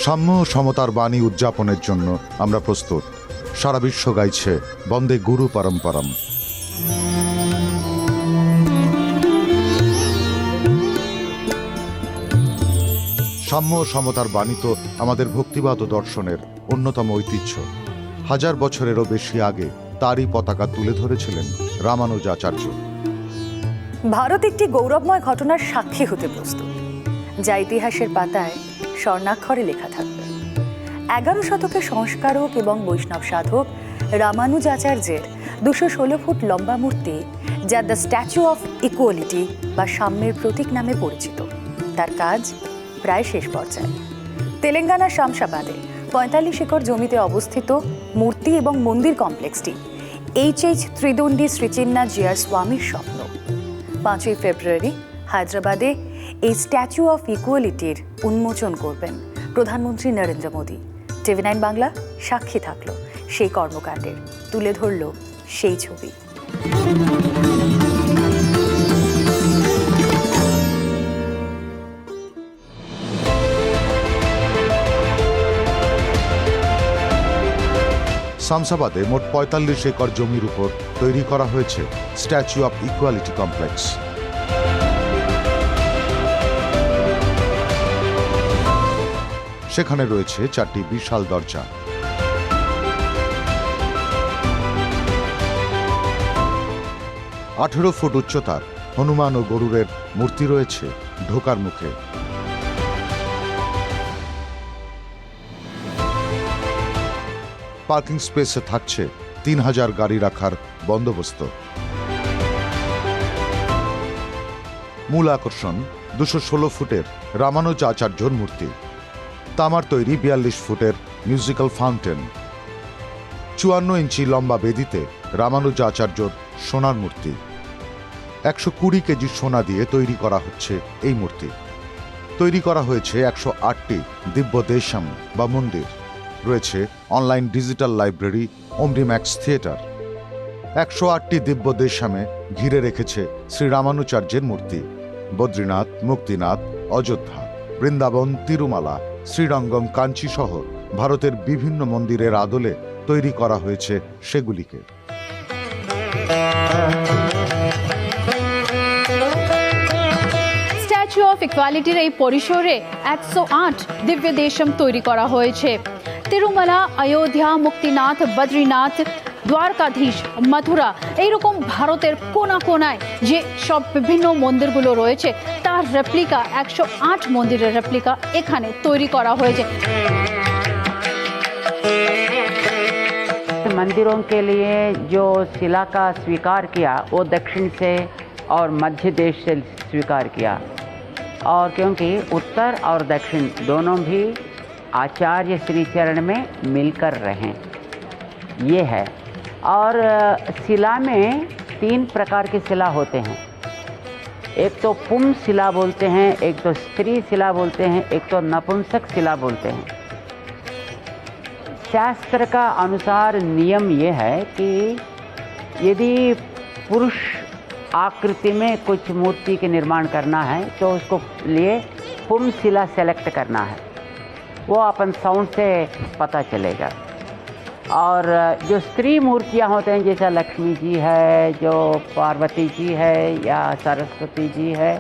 সাম্য ও সমতার বাণী উদযাপনের জন্য আমরা প্রস্তুত। সারা বিশ্ব গাইছে বন্দে গুরু পরম্পরম। সাম্য ও সমতার বাণী তো আমাদের ভক্তিবাদ ও দর্শনের অন্যতম ঐতিহ্য। হাজার বছরেরও বেশি আগে তারই পতাকা তুলে ধরেছিলেন রামানুজাচার্য। ভারত একটি গৌরবময় ঘটনার সাক্ষী হতে প্রস্তুত, যা ইতিহাসের পাতায় স্বর্ণাক্ষরে লেখা থাকবে। 11 শতকের সংস্কারক এবং বৈষ্ণব সাধক রামানুজাচার্যের 216 ফুট লম্বা মূর্তি, যা দ্য স্ট্যাচু অফ ইকুয়ালিটি বা সাম্যের প্রতীক নামে পরিচিত, তার কাজ প্রায় শেষ পর্যায়ে। তেলেঙ্গানার শামশাবাদে 45 একর জমিতে অবস্থিত মূর্তি এবং মন্দির কমপ্লেক্সটি এইচ ত্রিদণ্ডী শ্রীচিন্নাজিয়ার স্বামীর স্বপ্ন। 5ই ফেব্রুয়ারি হায়দ্রাবাদে এই স্ট্যাচু অফ ইকুয়ালিটির উন্মোচন করবেন প্রধানমন্ত্রী নরেন্দ্র মোদী। TV9 বাংলা সাক্ষী থাকলো সেই কর্মকাণ্ডের, তুলে ধরল সেই ছবি। শামশাবাদে মোট 45 একর জমির উপর তৈরি করা হয়েছে স্ট্যাচু অফ ইকুয়ালিটি কমপ্লেক্স। সেখানে রয়েছে 4টি বিশাল দরজা। আঠেরো ফুট উচ্চতার হনুমান ও গরুরের মূর্তি রয়েছে ঢোকার মুখে। পার্কিং স্পেসে থাকছে 3000 গাড়ি রাখার বন্দোবস্ত। মূল আকর্ষণ 216 ফুটের রামানুজাচার্যর মূর্তি, তামার তৈরি 42 ফুটের মিউজিক্যাল ফাউন্টেন, 54 ইঞ্চি লম্বা বেদিতে রামানুজাচার্যর সোনার মূর্তি। 120 কেজি সোনা দিয়ে তৈরি করা হচ্ছে এই মূর্তি। তৈরি করা হয়েছে 108টি দিব্য দেশম বা মন্দির। রয়েছে অনলাইন ডিজিটাল লাইব্রেরি, ওমনিম্যাক্স থিয়েটার। 108টি দিব্য দেশামে ঘিরে রেখেছে শ্রী রামানুজাচার্যের মূর্তি। বদ্রীনাথ, মুক্তিনাথ, অযোধ্যা, বৃন্দাবন, তিরুমালা, শ্রীরঙ্গম, কাঞ্চি সহ ভারতের বিভিন্ন মন্দিরের আদলে তৈরি করা হয়েছে সেগুলিকে। স্ট্যাচু অফ ইকুয়ালিটির এই পরিসরে 108 দিব্য দেশম তৈরি করা হয়েছে। তিরুমালা, অযোধ্যা, মুক্তিনাথ, বদ্রীনাথ, দ্বারকাধীশ, মথুরা, এইরকম ভারতের কোনা কোনায় যে সব বিভিন্ন মন্দিরগুলো রয়েছে তার রেপ্লিকা, 108 মন্দিরের রেপ্লিকা এখানে তৈরি করা হয়েছে। मंदिरों के लिए जो शिला का स्वीकार किया वो दक्षिण से और मध्य देश से स्वीकार किया, और क्योंकि उत्तर और दक्षिण दोनों भी आचार्य श्री चरण में मिलकर रहें, ये है। और शिला में 3 प्रकार की शिला होते हैं। एक तो पुम शिला बोलते हैं, एक तो स्त्री शिला बोलते हैं, एक तो नपुंसक शिला बोलते हैं। शास्त्र का अनुसार नियम ये है कि यदि पुरुष आकृति में कुछ मूर्ति के निर्माण करना है तो उसको लिए पुम शिला सेलेक्ट करना है, वो अपन साउंड से पता चलेगा। और जो स्त्री मूर्तियां होते हैं, जैसा लक्ष्मी जी है, जो पार्वती जी है या सरस्वती जी है,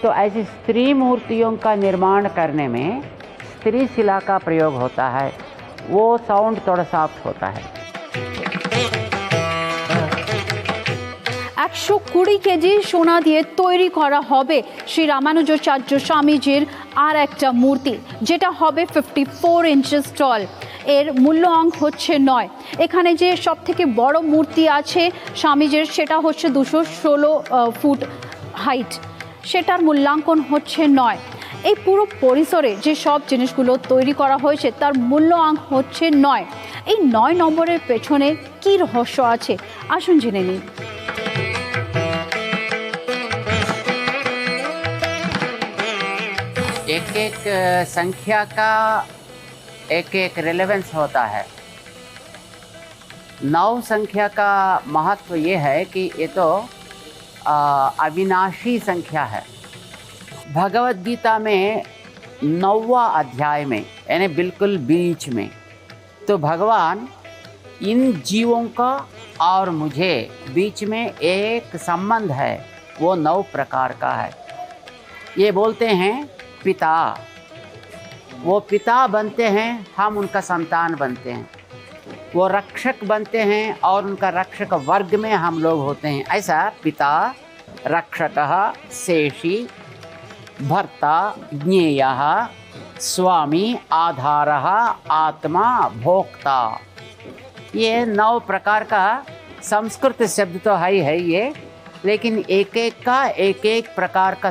तो ऐसी स्त्री मूर्तियों का निर्माण करने में स्त्री शिला का प्रयोग होता है, वो साउंड थोड़ा सॉफ्ट होता है। 120 কেজি সোনা দিয়ে তৈরি করা হবে শ্রী রামানুজাচার্য স্বামীজির আর একটা মূর্তি, যেটা হবে 54 ইঞ্চেস টল। এর মূল্য অঙ্ক হচ্ছে 9। এখানে যে সব থেকে বড় মূর্তি আছে স্বামীজির, সেটা হচ্ছে 216 ফুট হাইট, সেটার মূল্যাঙ্কন হচ্ছে 9। এই পুরো পরিসরে যে সব জিনিসগুলো তৈরি করা হয়েছে তার মূল্যাঙ্ক হচ্ছে 9। এই 9 নম্বরের পেছনে কি রহস্য আছে, আসুন জেনে নিই। एक एक संख्या का एक एक रेलेवेंस होता है। 9 संख्या का महत्व ये है कि ये तो अविनाशी संख्या है। भगवद गीता में 9वां अध्याय में, यानी बिल्कुल बीच में, तो भगवान इन जीवों का और मुझे बीच में एक संबंध है, वो 9 प्रकार का है। ये बोलते हैं पिता, वो पिता बनते हैं, हम उनका संतान बनते हैं। वो रक्षक बनते हैं और उनका रक्षक वर्ग में हम लोग होते हैं। ऐसा पिता, रक्षकः, शेषी, भर्ता, ज्ञेयः, स्वामी, आधारः, आत्मा, भोक्ता। ये 9 प्रकार का संस्कृत शब्द तो है ही है ये, लेकिन एक एक का एक एक प्रकार का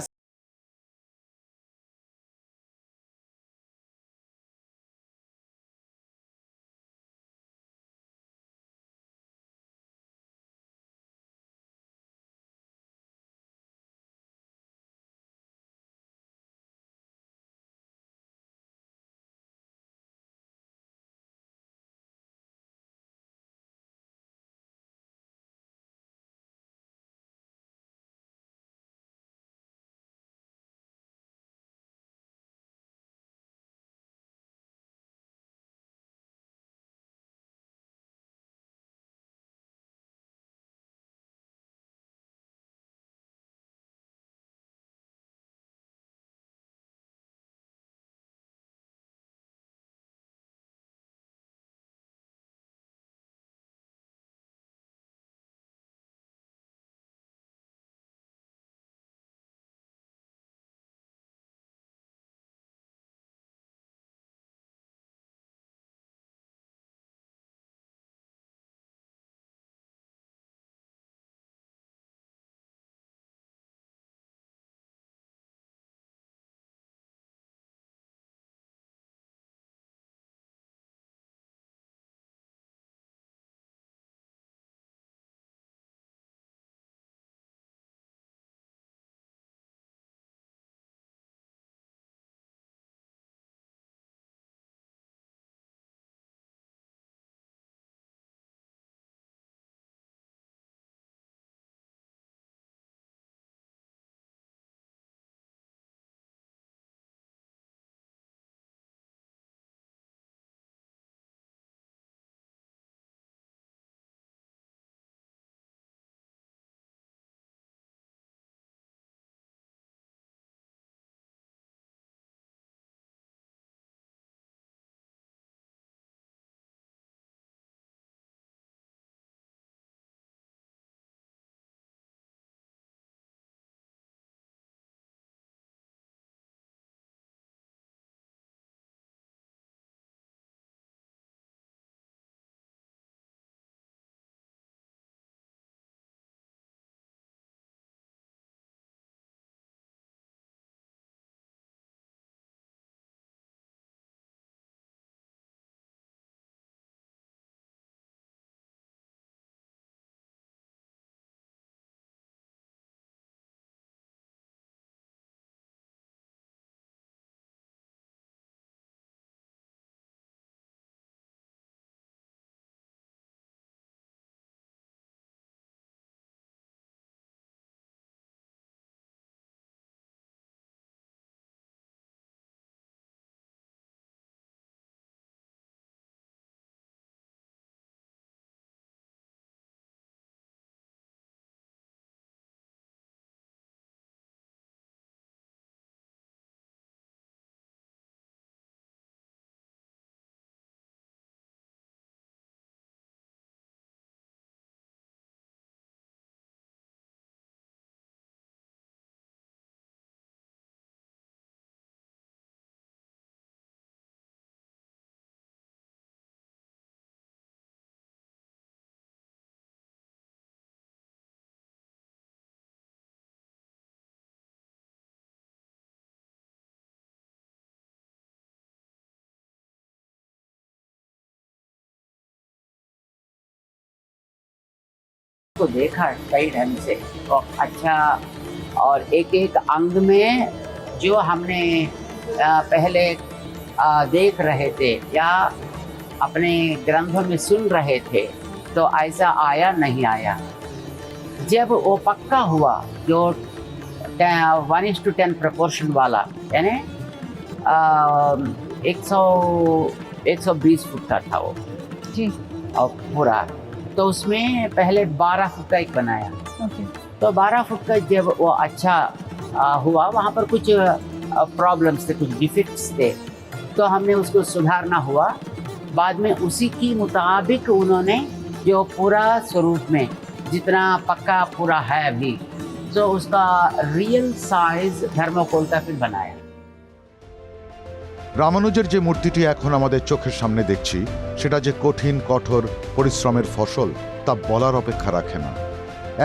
को देखा कई ढंग से और अच्छा, और एक एक अंग में जो हमने पहले देख रहे थे या अपने ग्रंथों में सुन रहे थे, तो ऐसा आया नहीं आया। जब वो पक्का हुआ जो 1:10 प्रोपोर्शन वाला, यानी 120 फुट का था वो, जी और पूरा। तो उसमें पहले 12 फुट का एक बनाया। ओके तो 12 फुट का जब वो अच्छा हुआ, वहाँ पर कुछ प्रॉब्लम्स थे, कुछ डिफेक्ट्स थे, तो हमने उसको सुधारना हुआ। बाद में उसी की मुताबिक उन्होंने जो पूरा स्वरूप में जितना पक्का पूरा है अभी, तो उसका रियल साइज थर्मोकोल का फिर बनाया। রামানুজের যে মূর্তিটি এখন আমাদের চোখের সামনে দেখছি সেটা যে কঠিন কঠোর পরিশ্রমের ফসল তা বলার অপেক্ষা রাখে না।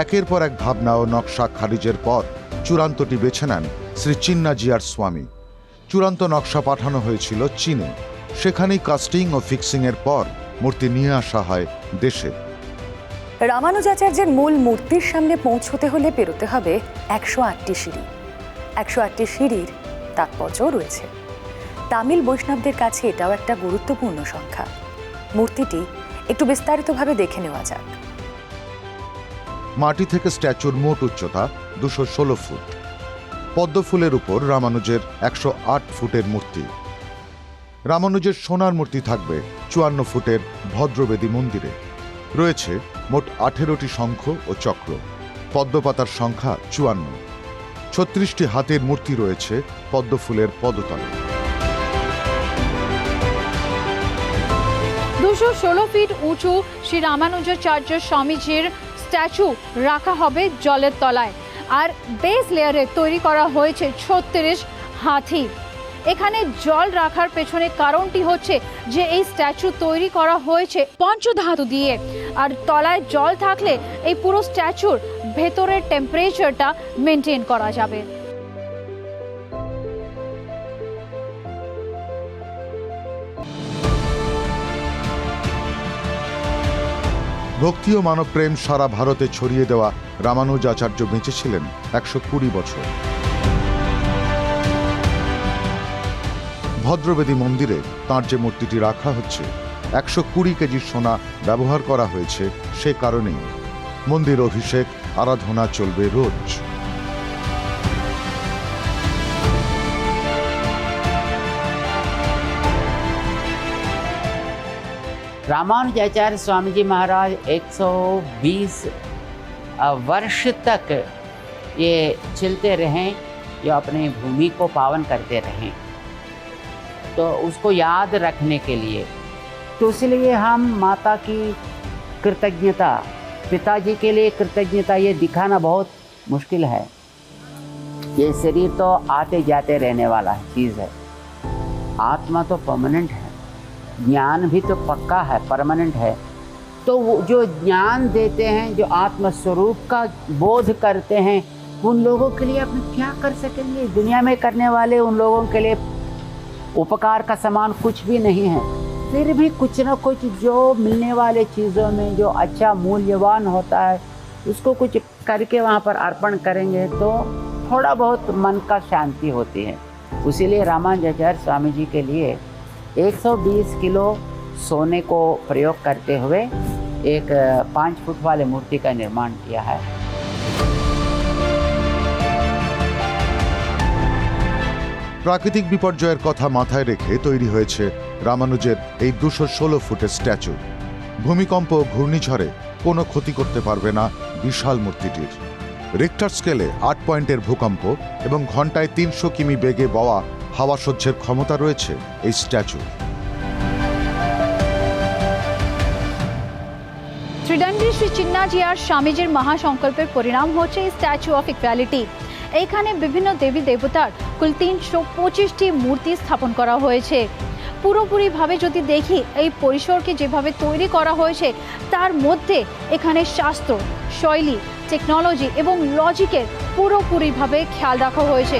একের পর এক ভাবনা ও নকশা খারিজের পর চূড়ান্তটি বেছে নেন শ্রী চিন্নাজিয়ার স্বামী। চূড়ান্ত নকশা পাঠানো হয়েছিল চীনে, সেখানেই কাস্টিং ও ফিক্সিংয়ের পর মূর্তি নিয়ে আসা হয় দেশে। রামানুজাচার্যের মূল মূর্তির সামনে পৌঁছতে হলে পেরোতে হবে 108টি সিঁড়ি। 108টি সিঁড়ির তাৎপর্যও রয়েছে। তামিল বৈষ্ণবদের কাছে এটাও একটা গুরুত্বপূর্ণ সংখ্যা। মূর্তিটি একটু বিস্তারিতভাবে দেখে নেওয়া যাক। মাটি থেকে স্ট্যাচুর মোট উচ্চতা 216 ফুট। পদ্মফুলের উপর রামানুজের 108 ফুটের মূর্তি। রামানুজের সোনার মূর্তি থাকবে 54 ফুটের ভদ্রবেদী মন্দিরে। রয়েছে মোট 18টি শঙ্খ ও চক্র। পদ্মপাতার সংখ্যা 54। 36টি হাতের মূর্তি রয়েছে পদ্মফুলের পদতলে। 216 ফিট উঁচু শ্রী রামানুজাচার্য স্বামীজির স্ট্যাচু রাখা হবে জলের তলায়, আর বেস লেয়ারে তৈরি করা হয়েছে 36 হাতি। এখানে জল রাখার পেছনে কারণটি হচ্ছে যে এই স্ট্যাচু তৈরি করা হয়েছে পঞ্চধাতু দিয়ে, আর তলায় জল থাকলে এই পুরো স্ট্যাচুর ভেতরের টেম্পারেচারটা মেনটেন করা যাবে। ভক্তি ও মানবপ্রেম সারা ভারতে ছড়িয়ে দেওয়া রামানুজাচার্য বেঁচেছিলেন 120 বছর। ভদ্রবেদী মন্দিরে তাঁর যে মূর্তিটি রাখা হচ্ছে 120 কেজি সোনা ব্যবহার করা হয়েছে, সে কারণেই মন্দির অভিষেক আরাধনা চলবে রোজ। रामानुजाचार्य स्वामी जी महाराज 120 वर्ष तक ये चलते रहें, जो अपनी भूमि को पावन करते रहें, तो उसको याद रखने के लिए, तो इसलिए हम माता की कृतज्ञता, पिताजी के लिए कृतज्ञता ये दिखाना बहुत मुश्किल है। ये शरीर तो आते जाते रहने वाला चीज़ है, आत्मा तो परमानेंट है, ज्ञान भी तो पक्का है, परमानेंट है। तो वो जो ज्ञान देते हैं, जो आत्मस्वरूप का बोध करते हैं, उन लोगों के लिए अपने क्या कर सकेंगे? दुनिया में करने वाले उन लोगों के लिए उपकार का समान कुछ भी नहीं है। फिर भी कुछ ना कुछ जो मिलने वाले चीज़ों में जो अच्छा मूल्यवान होता है, उसको कुछ करके वहाँ पर अर्पण करेंगे तो थोड़ा बहुत मन का शांति होती है। इसीलिए रामानुजाचार्य स्वामी जी के लिए 120 किलो सोने को प्रयोग करते हुए एक 5 फुट वाले मूर्ति का निर्माण किया है। প্রাকৃতিক বিপর্যয়ের কথা মাথায় রেখে তৈরি হয়েছে রামানুজের এই 216 ফুটের স্ট্যাচু। ভূমিকম্প ও ঘূর্ণিঝড়ে কোনো ক্ষতি করতে পারবে না বিশাল মূর্তিটির। রিক্টার স্কেলে 8 পয়েন্টের ভূকম্প এবং ঘন্টায় 300 কিমি বেগে বওয়া হাওয়া সহ্যের ক্ষমতা রয়েছে এই স্ট্যাচু। ত্রিদণ্ডী শ্রী চিন্নাজিয়ার স্বামীজির মহাসংকল্পের পরিণাম হচ্ছে এই স্ট্যাচু অফ ইকুয়ালিটি। এইখানে বিভিন্ন দেবী দেবতার কুল 325টি মূর্তি স্থাপন করা হয়েছে। পুরোপুরিভাবে যদি দেখি এই পরিসরকে যেভাবে তৈরি করা হয়েছে, তার মধ্যে এখানে শাস্ত্র, শৈলী, টেকনোলজি এবং লজিকের পুরোপুরিভাবে খেয়াল রাখা হয়েছে।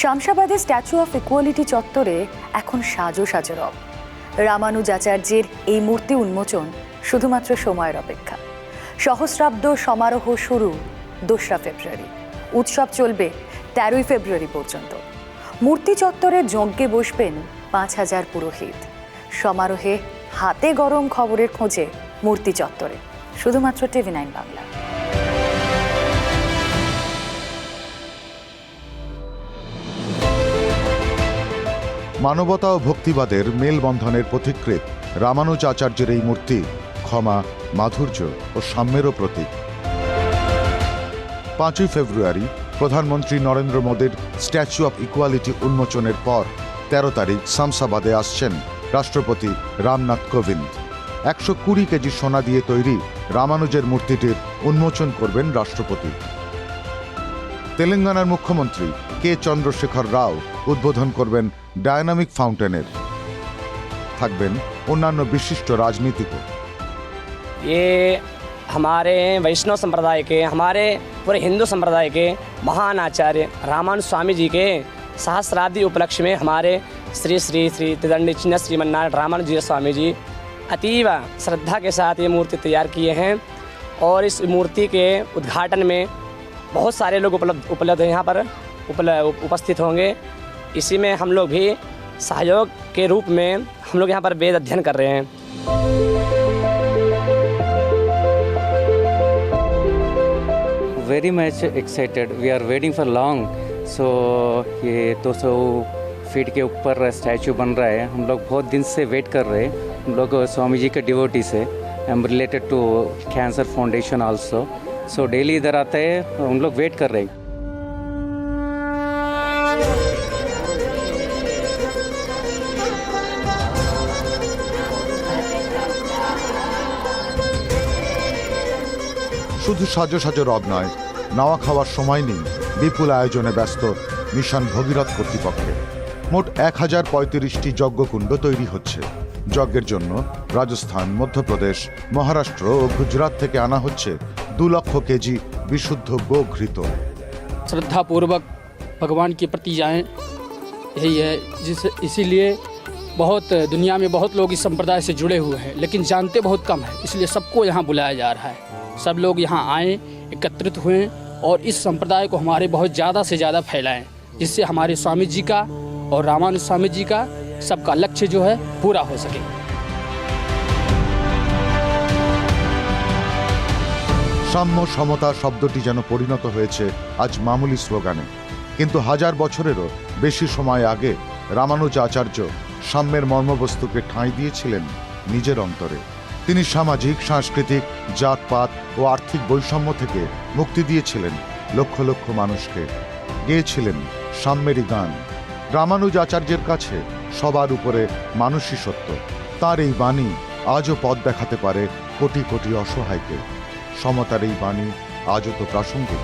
শামশাবাদের স্ট্যাচু অফ ইকুয়ালিটি চত্বরে এখন সাজো সাজো রব। রামানুজাচার্যের এই মূর্তি উন্মোচন শুধুমাত্র সময়ের অপেক্ষা। সহস্রাব্দ সমারোহ শুরু 2রা ফেব্রুয়ারি, উৎসব চলবে 13ই ফেব্রুয়ারি পর্যন্ত। মূর্তি চত্বরে যজ্ঞে বসবেন 5000 পুরোহিত। সমারোহে হাতে গরম খবরের খোঁজে মূর্তি চত্বরে, শুধুমাত্র TV9 বাংলা। মানবতা ও ভক্তিবাদের মেলবন্ধনের পথিকৃৎ রামানুজ আচার্যের এই মূর্তি ক্ষমা, মাধুর্য ও সাম্যেরও প্রতীক। 5ই ফেব্রুয়ারি প্রধানমন্ত্রী নরেন্দ্র মোদীর স্ট্যাচু অফ ইকুয়ালিটি উন্মোচনের পর 13 তারিখ শামসাবাদে আসছেন রাষ্ট্রপতি রামনাথ কোবিন্দ। 120 কেজি সোনা দিয়ে তৈরি রামানুজের মূর্তিটির উন্মোচন করবেন রাষ্ট্রপতি। তেলেঙ্গানার মুখ্যমন্ত্রী কে চন্দ্রশেখর রাও উদ্বোধন করবেন ডায়নামিক ফাউন্টেনের। থাকবেন অন্যান্য বিশিষ্ট রাজনীতিকও। ये हमारे वैष्णव संप्रदाय के, हमारे पूरे हिंदू संप्रदाय के महान आचार्य रामानुज स्वामी जी के सहस्राब्दी उपलक्ष्य में हमारे श्री श्री श्री त्रिदंडी चिन्ह श्रीमन्नारायण रामानुज स्वामी जी अतीव श्रद्धा के साथ ये मूर्ति तैयार किए हैं और इस मूर्ति के उद्घाटन में बहुत सारे लोग उपलब्ध यहाँ पर उपस्थित होंगे। इसी में हम लोग भी सहयोग के रूप में हम लोग यहाँ पर वेद अध्ययन कर रहे हैं। Very much excited. We are waiting for long. So ये 200 फीट के ऊपर स्टैचू बन रहा है। हम लोग बहुत दिन से वेट कर रहे हैं। हम लोग स्वामी जी के डिवोटीज है। I am related to cancer foundation also. So daily इधर आते हैं, हम लोग वेट कर रहे हैं। শুধু সাজো সাজো রব নয়, নাওয়া খাওয়ার সময় নেই, বিপুল আয়োজনে ব্যস্ত মিশন ভগীরথ কর্তৃপক্ষে। মোট 1035টি যজ্ঞকুণ্ড তৈরি হচ্ছে। যজ্ঞের জন্য রাজস্থান, মধ্যপ্রদেশ, মহারাষ্ট্র ও গুজরাট থেকে আনা হচ্ছে 2 লক্ষ কেজি বিশুদ্ধ গোঘৃত। श्रद्धापूर्वक भगवान के प्रति जाएं, यही है। इसीलिए बहुत दुनिया में बहुत लोग इस संप्रदाय से जुड़े हुए हैं, लेकिन जानते बहुत कम है। इसलिए सबको यहाँ बुलाया जा रहा है। सब लोग यहाँ आएँ, एकत्रित हुए और इस संप्रदाय को हमारे बहुत ज़्यादा से ज़्यादा फैलाएं, जिससे हमारे स्वामी जी का और रामानुज स्वामी जी का सबका लक्ष्य जो है पूरा हो सके। সাম্য সমতা শব্দটি যেন পরিণত হয়েছে আজ মামুলি স্লোগানে, কিন্তু হাজার বছরেরও বেশি সময় আগে রামানুজ আচার্য সাম্যের মর্মবস্তুকে ঠাঁই দিয়েছিলেন নিজের অন্তরে। তিনি সামাজিক, সাংস্কৃতিক, জাতপাত ও আর্থিক বৈষম্য থেকে মুক্তি দিয়েছিলেন লক্ষ লক্ষ মানুষকে। গেয়েছিলেন সাম্যেরই গান। রামানুজ আচার্যের কাছে সবার উপরে মানুষই সত্য। তার এই বাণী আজও পথ দেখাতে পারে কোটি কোটি অসহায়কে। সমতার এই বাণী আজও তো প্রাসঙ্গিক।